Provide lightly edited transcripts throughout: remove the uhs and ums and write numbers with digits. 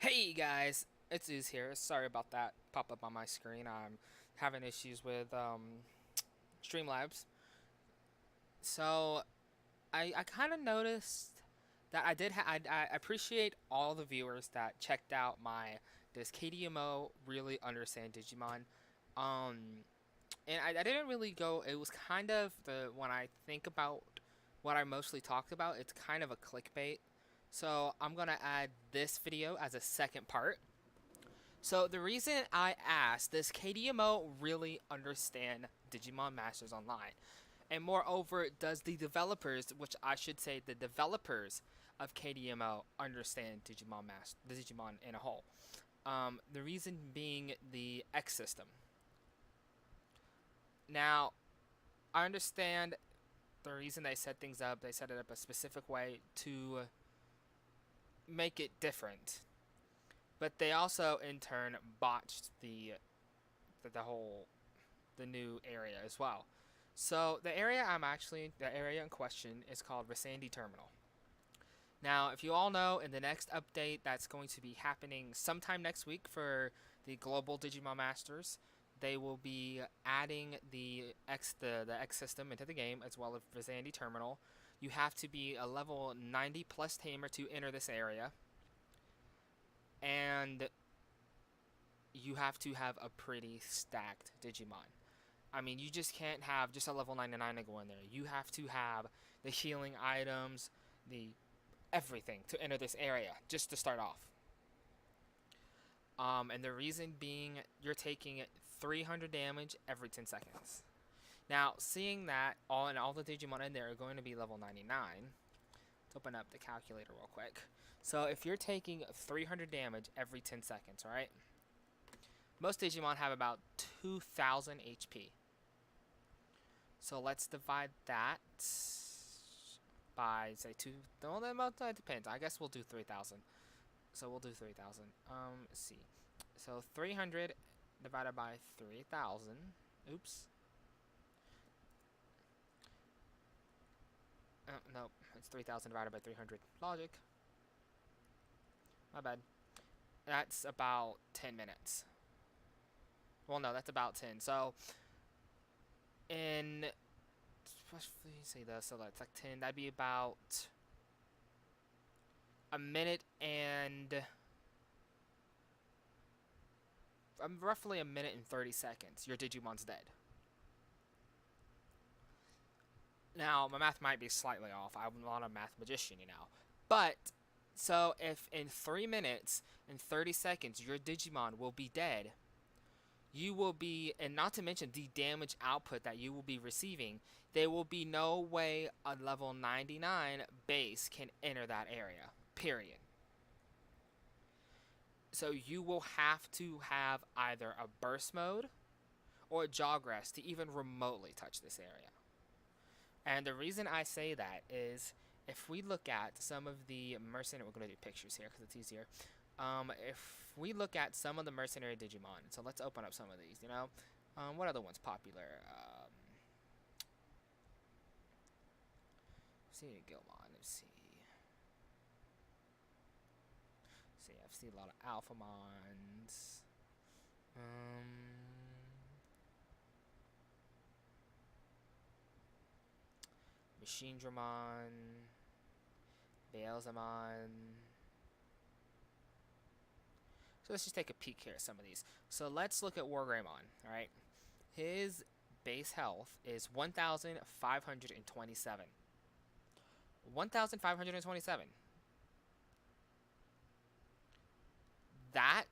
Hey guys, it's Uz here. Sorry about that pop up on my screen. I'm having issues with Streamlabs. So I kind of noticed that I appreciate all the viewers that checked out my does KDMO really understand Digimon? Um, and I didn't really go. It was kind of the when I think about what I mostly talked about, it's kind of a clickbait. So I'm gonna add this video as a second part. So the reason I asked, does KDMO really understand Digimon Masters Online? And moreover, does the developers, which I should say the developers of KDMO, understand the Digimon in a whole? The reason being the X system. Now, I understand the reason they set things up. They set it up a specific way to make it different, but they also in turn botched the whole the new area as well. So the area in question is called Rasandi Terminal. Now, if you all know, in the next update that's going to be happening sometime next week for the Global Digimon Masters, they will be adding the X system into the game as well as Rasandi Terminal. You have to be a level 90 plus tamer to enter this area, and you have to have a pretty stacked Digimon. I mean, you just can't have just a level 99 to go in there. You have to have the healing items, the everything to enter this area just to start off. And the reason being, you're taking 300 damage every 10 seconds. Now, seeing that all the Digimon in there are going to be level 99, let's open up the calculator real quick. So if you're taking 300 damage every 10 seconds, right? Most Digimon have about 2,000 HP. So let's divide that by, say, 2. Well, that depends. I guess we'll do 3,000. So we'll do 3,000. Let's see. So 300 divided by 3,000. Oops. Nope. It's 3,000 divided by 300. Logic. My bad. That's about 10 minutes. Well, no, that's about 10. So, in let's say this, so that's like 10. That'd be about a minute and roughly a minute and 30 seconds. Your Digimon's dead. Now, my math might be slightly off. I'm not a math magician, you know. But, so if in 3 minutes and 30 seconds your Digimon will be dead, you will be, and not to mention the damage output that you will be receiving, there will be no way a level 99 base can enter that area. Period. So you will have to have either a burst mode or a jawgrass to even remotely touch this area. And the reason I say that is if we look at some of the mercenary, we're going to do pictures here because it's easier. If we look at some of the mercenary Digimon, so let's open up some of these, you know. What other one's popular? See Gilmon, let's see. See, I've seen a lot of Alphamons. Machine Dramon, Beelzemon. So let's just take a peek here at some of these. So let's look at Wargreymon, alright? His base health is 1,527. 1,527. That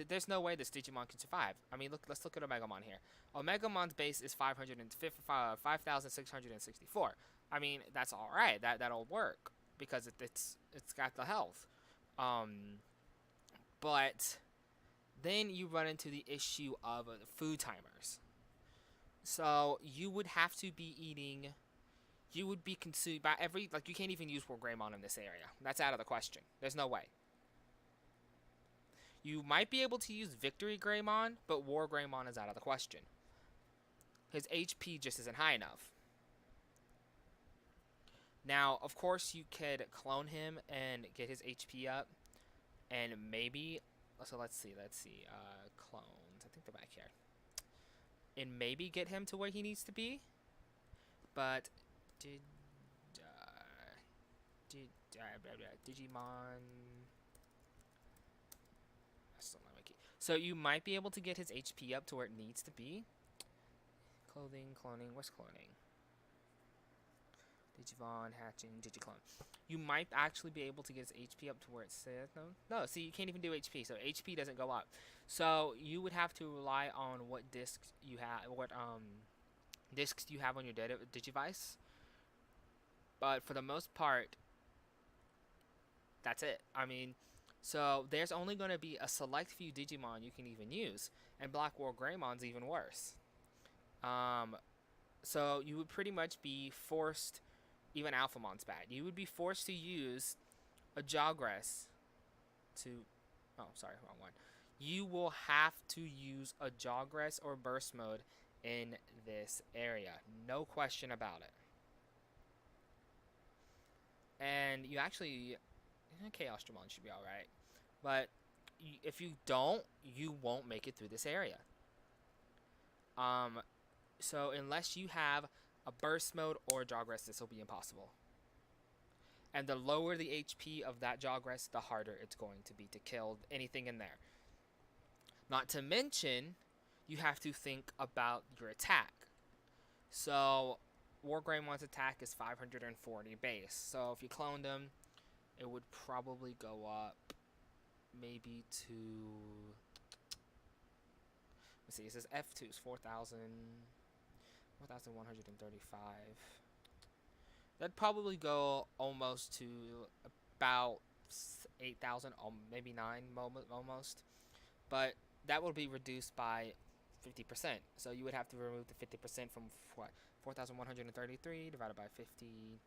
there's no way this Digimon can survive. I mean, let's look at Omegamon here. Omegamon's base is 5,664. I mean, that's all right. That'll work because it's got the health. But then you run into the issue of food timers. So you would have to be eating. You would be consumed by every you can't even use Wargreymon in this area. That's out of the question. There's no way. You might be able to use Victory Greymon, but War Greymon is out of the question. His HP just isn't high enough. Now, of course, you could clone him and get his HP up, and maybe, so let's see, clones. I think they're back here, and maybe get him to where he needs to be. But did blah, blah, Digimon. Still not making. So you might be able to get his HP up to where it needs to be. Clothing, cloning. What's cloning? Digimon, hatching, digiclone. You might actually be able to get his HP up to where it says no. See, you can't even do HP, so HP doesn't go up. So you would have to rely on what discs you have, what discs you have on your Digivice. But for the most part, that's it. I mean, so there's only going to be a select few Digimon you can even use, and Black War Greymon's even worse. So you would pretty much be forced, even Alphamon's bad. You would be forced to use a Jogress to, oh, sorry, wrong one. You will have to use a Jogress or Burst Mode in this area. No question about it. And you actually, Chaos Dramon should be alright. But if you don't, you won't make it through this area. So unless you have a Burst Mode or a Jogress, this will be impossible. And the lower the HP of that Jogress, the harder it's going to be to kill anything in there. Not to mention, you have to think about your attack. So War Greymon's attack is 540 base. So if you cloned him, it would probably go up maybe to, let's see, it says F2 is 4,135. That'd probably go almost to about 8,000, maybe 9 almost. But that will be reduced by 50%. So you would have to remove the 50% from what? 4,133 divided by 50.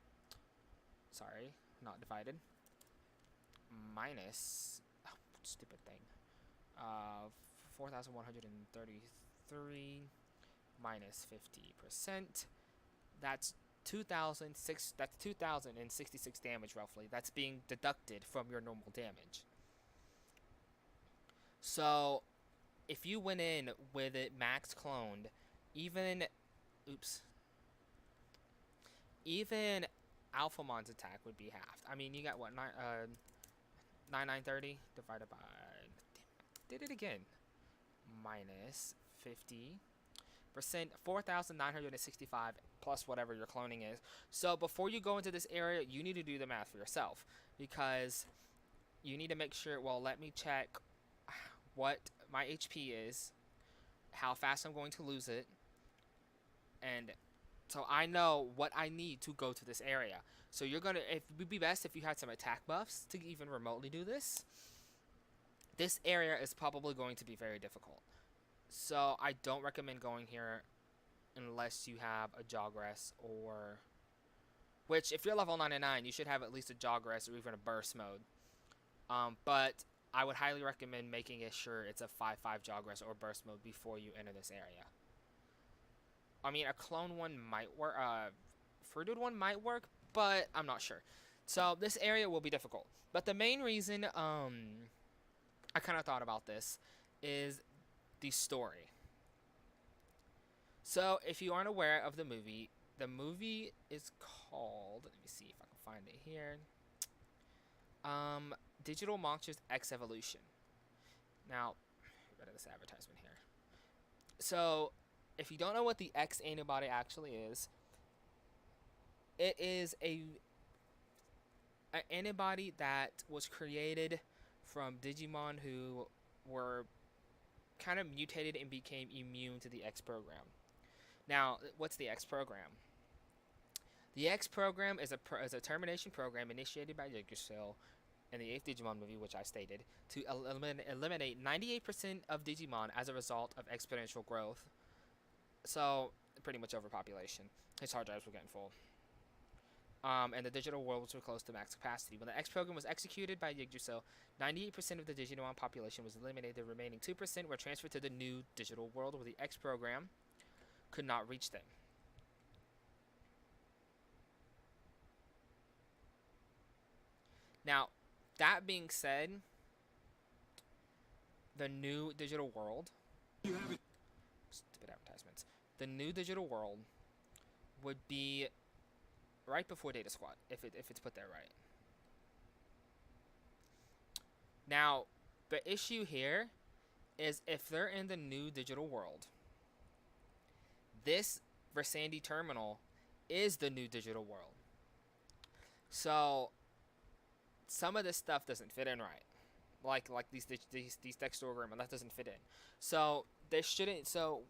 Sorry, not divided. Minus, oh, stupid thing. 4,133 minus 50%. That's 2,066 damage roughly. That's being deducted from your normal damage. So if you went in with it max cloned, even Alphamon's attack would be halved. I mean, you got what, 9,930 divided by, did it again, minus 50%, 4,965 plus whatever your cloning is. So before you go into this area, you need to do the math for yourself, because you need to make sure, well, let me check what my HP is, how fast I'm going to lose it, and so I know what I need to go to this area. So you're gonna, it would be best if you had some attack buffs to even remotely do this. This area is probably going to be very difficult. So I don't recommend going here unless you have a Jogress, or, which if you're level 99, you should have at least a Jogress or even a Burst Mode. But I would highly recommend making sure it's a 5/5 Jogress or Burst Mode before you enter this area. I mean, a clone one might work, fruited one might work, but I'm not sure. So this area will be difficult. But the main reason I kind of thought about this is the story. So if you aren't aware of the movie is called, let me see if I can find it here, Digital Monsters X Evolution. Now, rid of this advertisement here. So if you don't know what the X antibody actually is, it is an antibody that was created from Digimon who were kind of mutated and became immune to the X program. Now, what's the X program? The X program is a termination program initiated by Yggdrasil in the 8th Digimon movie, which I stated, to eliminate 98% of Digimon as a result of exponential growth. So, pretty much overpopulation. His hard drives were getting full. And the digital worlds were close to max capacity. When the X program was executed by Yggdrasil, 98% of the Digimon population was eliminated. The remaining 2% were transferred to the new digital world where the X program could not reach them. Now, that being said, the new digital world. Stupid advertisements. The new digital world would be right before Data Squad if it's put there right. Now, the issue here is if they're in the new digital world, this Versandi terminal is the new digital world. So some of this stuff doesn't fit in right. Like these textograms, that doesn't fit in. So they shouldn't. So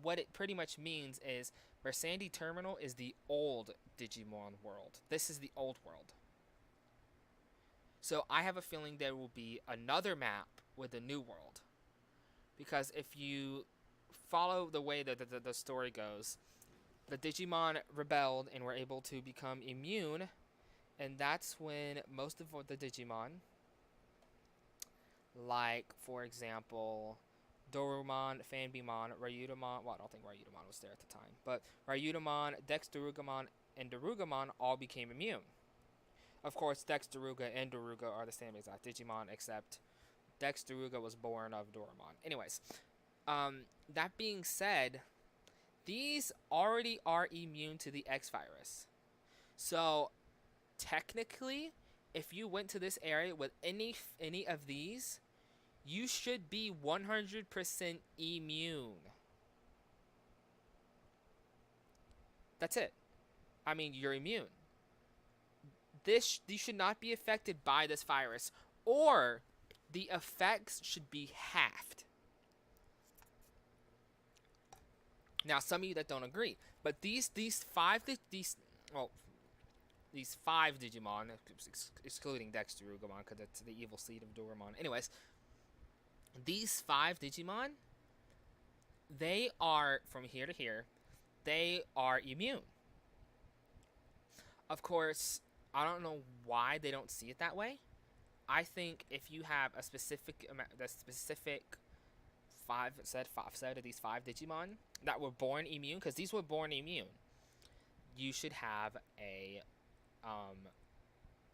what it pretty much means is Versandi terminal is the old Digimon world. This is the old world. So I have a feeling there will be another map with a new world. Because if you follow the way that the story goes, the Digimon rebelled and were able to become immune. And that's when most of the Digimon, like, for example, Dorumon, Fanbimon, Ryudomon, well, I don't think Ryudomon was there at the time, but Ryudomon, Dexdarugamon, and Darugamon all became immune. Of course, Dexdaruga and Daruga are the same exact Digimon, except Dexdaruga was born of Dorumon. Anyways, that being said, these already are immune to the X virus. So, technically, if you went to this area with any of these, you should be 100% immune. That's it. I mean, you're immune. These should not be affected by this virus, or the effects should be halved. Now, some of you that don't agree, but these five Digimon, excluding Dexdarugamon, because it's the evil seed of Dorumon. Anyways, these 5 Digimon, they are, from here to here, they are immune. Of course, I don't know why they don't see it that way. I think if you have a specific five set of these 5 Digimon that were born immune, because these were born immune, you should have a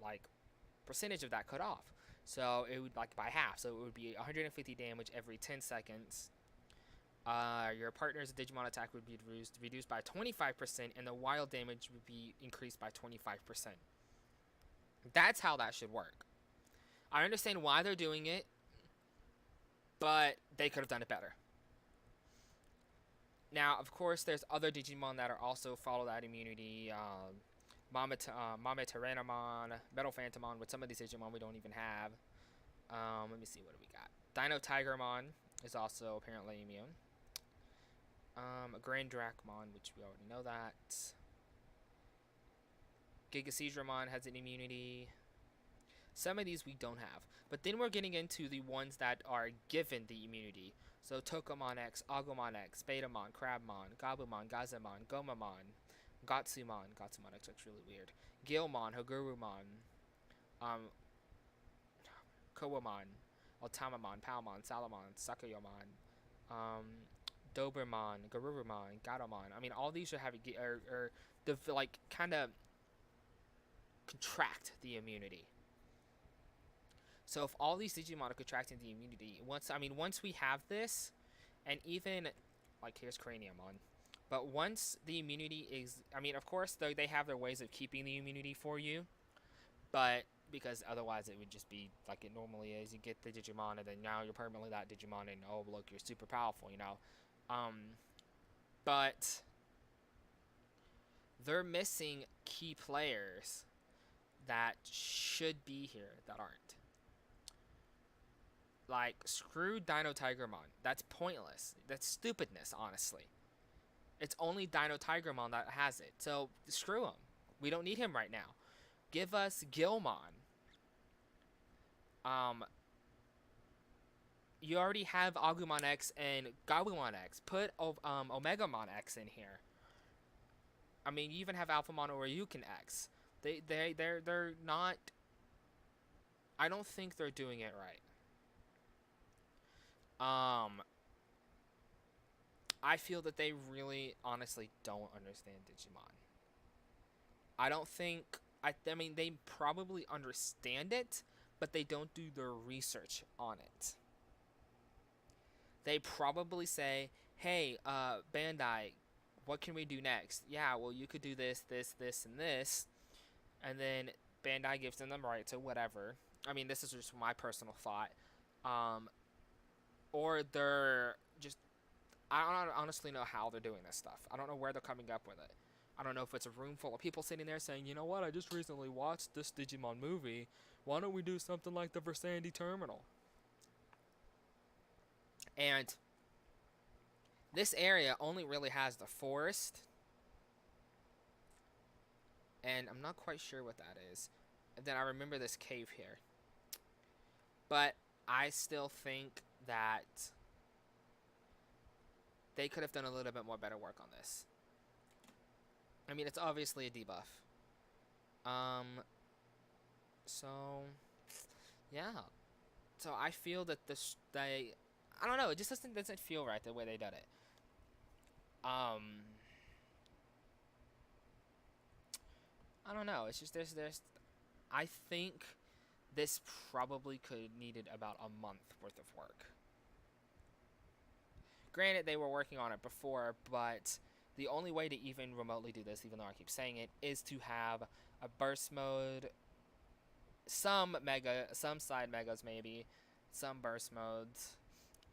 like percentage of that cut off. So it would like by half. So it would be 150 damage every 10 seconds. Your partner's Digimon attack would be reduced by 25%, and the wild damage would be increased by 25%. That's how that should work. I understand why they're doing it, but they could have done it better. Now, of course, there's other Digimon that are also follow that immunity. Mame Tyrannomon, Metal Phantomon, with some of these Digimon we don't even have. Let me see, what do we got? Dino Tigermon is also apparently immune. Grand Dracmon, which we already know that. Gigaseedramon has an immunity. Some of these we don't have. But then we're getting into the ones that are given the immunity. So Tokomon X, Agumon X, Betamon, Crabmon, Gabumon, Gazamon, Gomamon, Gatsumon. Gatsumon X looks really weird. Gilmon, Hagurumon, Kowamon, Otamamon, Palmon, Salamon, Sakayomon, Dobermon, Garurumon, Gatomon. I mean, all these should have like kind of contract the immunity. So if all these Digimon are contracting the immunity, once we have this, and even like here's Craniumon, but once the immunity is, I mean, of course they have their ways of keeping the immunity for you, but because otherwise it would just be like it normally is. You get the Digimon, and then now you're permanently that Digimon, and oh look, you're super powerful, you know. But they're missing key players that should be here that aren't. Like, screw Dino Tigermon. That's pointless. That's stupidness, honestly. It's only Dino Tigermon that has it. So, screw him. We don't need him right now. Give us Gilmon. You already have Agumon X and Gabumon X. Put Omegamon X in here. I mean, you even have Alphamon or Ryukin X. They're not... I don't think they're doing it right. I feel that they really, honestly, don't understand Digimon. I don't think... I mean, they probably understand it, but they don't do their research on it. they probably say, "Hey, Bandai, what can we do next?" Yeah, well, you could do this, this, this, and this, and then Bandai gives them the right to whatever. I mean, this is just my personal thought. Um, or they're just I don't honestly know how they're doing this stuff. I don't know where they're coming up with it. I don't know if it's a room full of people sitting there saying, you know what, I just recently watched this Digimon movie. Why don't we do something like the Versandi Terminal? And this area only really has the forest, and I'm not quite sure what that is. And then I remember this cave here. But I still think that they could have done a little bit more better work on this. I mean, it's obviously a debuff. Um, so yeah. So I feel that I don't know, it just doesn't feel right the way they did it. Um, I don't know. It's just there's I think this probably could needed about a month worth of work. Granted, they were working on it before, but the only way to even remotely do this, even though I keep saying it, is to have a burst mode, some side megas maybe, some burst modes.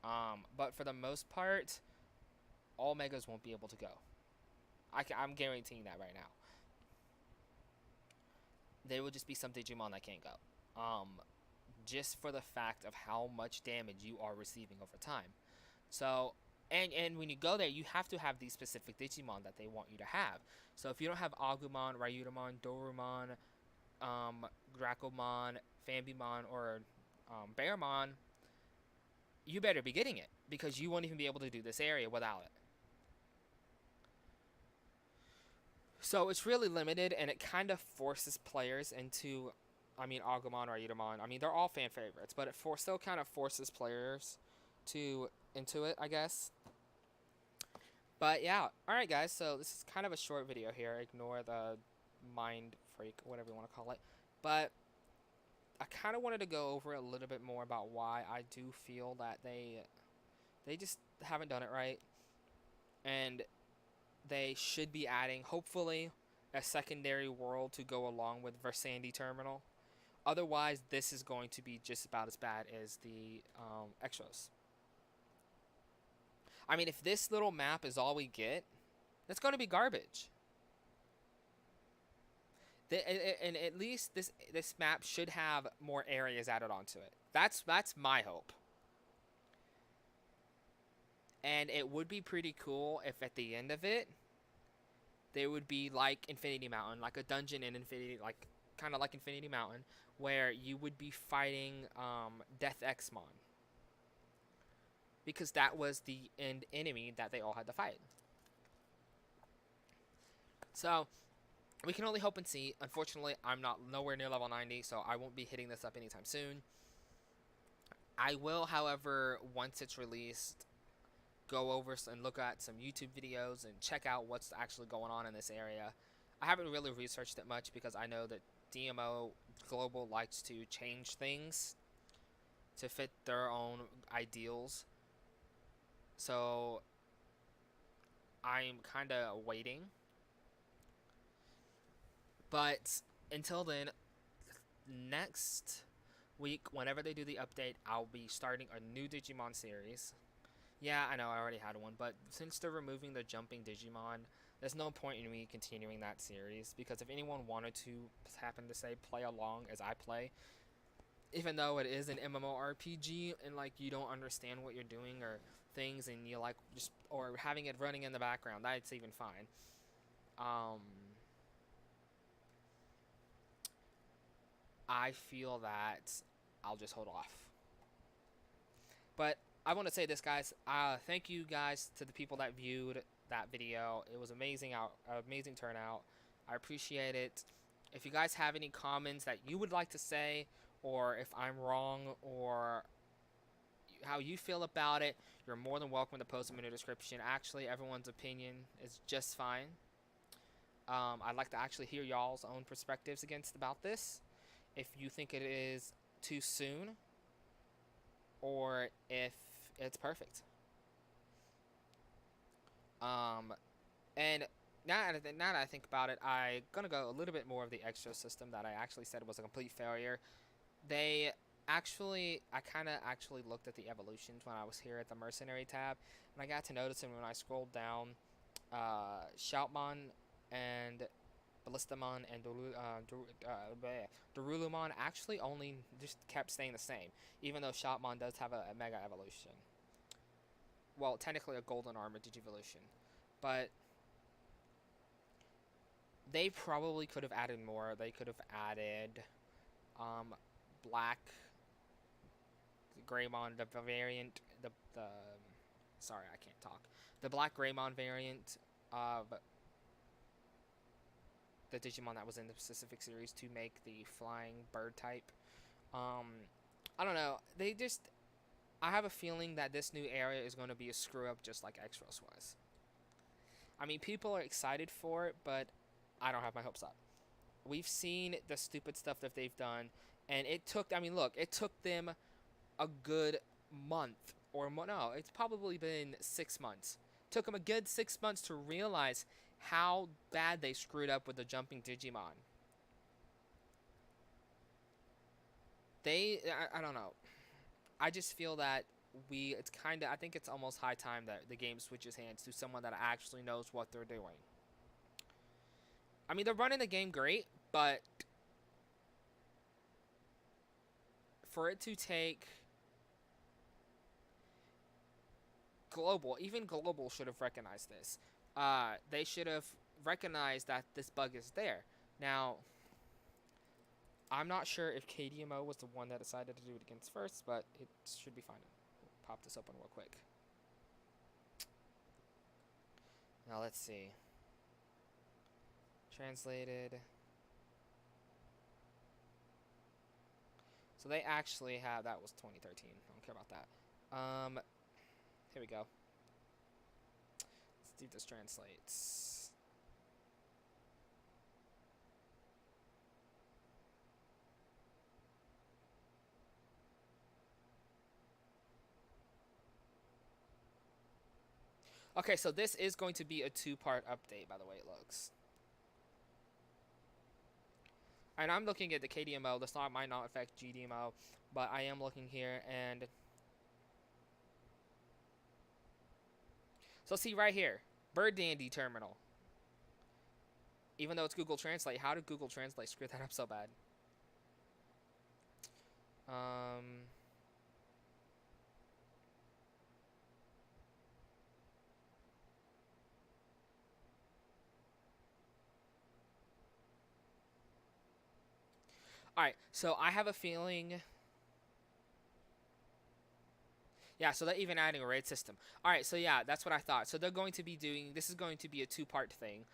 But for the most part, all megas won't be able to go. I'm guaranteeing that right now. There will just be some Digimon that can't go. Just for the fact of how much damage you are receiving over time. So, and when you go there, you have to have these specific Digimon that they want you to have. So if you don't have Agumon, Ryutamon, Dorumon, Dracomon, Fambimon, or Bearmon, you better be getting it, because you won't even be able to do this area without it. So it's really limited, and it kind of forces players into, I mean, Agumon, Ryutamon, I mean, they're all fan favorites, but it still kind of forces players into it, I guess. But yeah, alright guys, so this is kind of a short video here. Ignore the mind freak, whatever you want to call it. But I kind of wanted to go over a little bit more about why I do feel that they just haven't done it right. And they should be adding, hopefully, a secondary world to go along with Versandi Terminal. Otherwise, this is going to be just about as bad as the Extras. I mean, if this little map is all we get, that's going to be garbage. And at least this map should have more areas added onto it. That's my hope. And it would be pretty cool if at the end of it, there would be like Infinity Mountain, like a dungeon in Infinity, like kind of like Infinity Mountain, where you would be fighting Death Xmon. Because that was the end enemy that they all had to fight. So, we can only hope and see. Unfortunately, I'm not nowhere near level 90, so I won't be hitting this up anytime soon. I will, however, once it's released, go over and look at some YouTube videos and check out what's actually going on in this area. I haven't really researched it much because I know that DMO Global likes to change things to fit their own ideals. So I'm kind of waiting. But until then, next week, whenever they do the update, I'll be starting a new Digimon series. Yeah, I know, I already had one, but since they're removing the jumping Digimon, there's no point in me continuing that series, because if anyone wanted to happen to say play along as I play, even though it is an MMORPG and like you don't understand what you're doing or things, and you like just or having it running in the background, that's even fine. I feel that I'll just hold off. But I want to say this, guys. Thank you guys to the people that viewed that video. It was amazing, amazing turnout. I appreciate it. If you guys have any comments that you would like to say, or if I'm wrong, or how you feel about it, you're more than welcome to post them in the description. Actually, everyone's opinion is just fine. I'd like to actually hear y'all's own perspectives about this. If you think it is too soon, or if it's perfect. Um, and now that I think about it, I'm gonna go a little bit more of the extra system that I actually said was a complete failure. They I kind of actually looked at the evolutions when I was here at the mercenary tab, and I got to noticing when I scrolled down, Shoutmon and Ballistamon and Darulumon actually only just kept staying the same, even though Shoutmon does have a Mega Evolution. Well, technically a Golden Armor Digivolution, but they probably could have added more. They could have added um, Black Greymon, the variant, the sorry, I can't talk. The Black Greymon variant of the Digimon that was in the specific series to make the flying bird type. Um, I don't know. They just. I have a feeling that this new area is going to be a screw up just like X-Rose was. I mean, people are excited for it, but I don't have my hopes up. We've seen the stupid stuff that they've done, and it took. I mean, look, it took them a good month or more. No, it's probably been 6 months. Took them a good 6 months to realize how bad they screwed up with the jumping Digimon. I don't know. I just feel that it's kind of, I think it's almost high time that the game switches hands to someone that actually knows what they're doing. I mean, they're running the game great, but for it to take Global, even Global should have recognized this. They should have recognized that this bug is there. Now, I'm not sure if KDMO was the one that decided to do it against first, but it should be fine. We'll pop this open real quick. Now, let's see. Translated. So they actually have, that was 2013. I don't care about that. Here we go. Let's see if this translates. Okay, so this is going to be a two-part update, by the way it looks. And I'm looking at the KDMO. This might not affect GDMO, but I am looking here, and so see right here, Bird Dandy Terminal. Even though it's Google Translate, how did Google Translate screw that up so bad? Um, all right, so I have a feeling. Yeah, so they're even adding a raid system. All right, so yeah, that's what I thought. So they're going to be doing. This is going to be a two-part thing.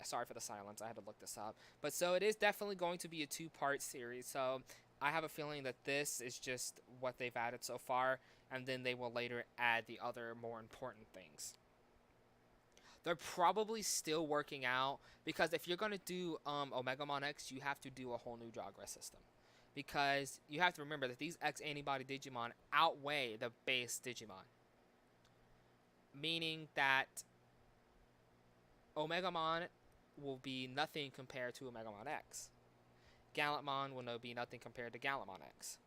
Sorry for the silence. I had to look this up. But so it is definitely going to be a two-part series. So I have a feeling that this is just what they've added so far, and then they will later add the other more important things. They're probably still working out because if you're gonna do Omegamon X, you have to do a whole new Jogre system. Because you have to remember that these X antibody Digimon outweigh the base Digimon. Meaning that Omegamon will be nothing compared to Omegamon X. Gallantmon will be nothing compared to Gallantmon X.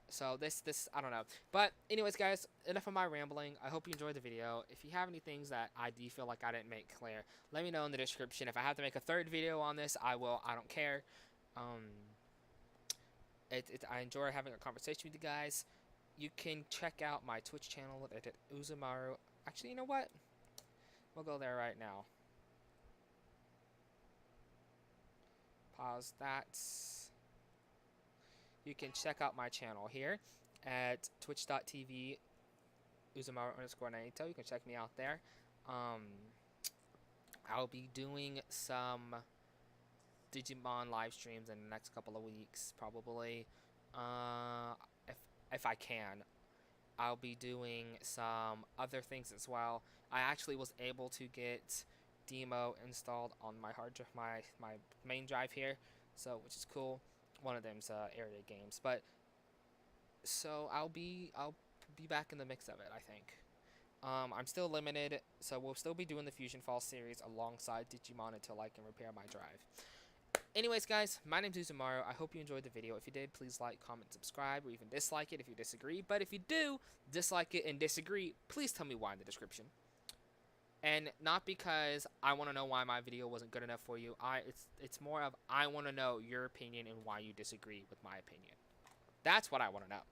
So this I don't know. But anyways, guys, enough of my rambling. I hope you enjoyed the video. If you have any things that I do feel like I didn't make clear, let me know in the description. If I have to make a third video on this, I will. I don't care. I enjoy having a conversation with you guys. You can check out my Twitch channel at Uzumaru. Actually, you know what? We'll go there right now. Pause that. You can check out my channel here at twitch.tv Uzumaru_Naito. You can check me out there. I'll be doing some Digimon live streams in the next couple of weeks, probably. If I can, I'll be doing some other things as well. I actually was able to get Demo installed on my hard drive, my main drive here, so which is cool. One of them's area games, but so I'll be back in the mix of it, I think. I'm still limited, so we'll still be doing the Fusion Falls series alongside Digimon until I can repair my drive. Anyways, guys, my name's Uzumaru. I hope you enjoyed the video. If you did, please like, comment, subscribe, or even dislike it if you disagree. But if you do dislike it and disagree, please tell me why in the description. And not because I want to know why my video wasn't good enough for you. It's more of I want to know your opinion and why you disagree with my opinion. That's what I want to know.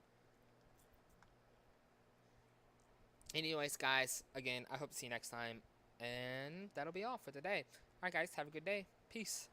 Anyways, guys, again, I hope to see you next time. And that'll be all for today. Alright, guys, have a good day. Peace.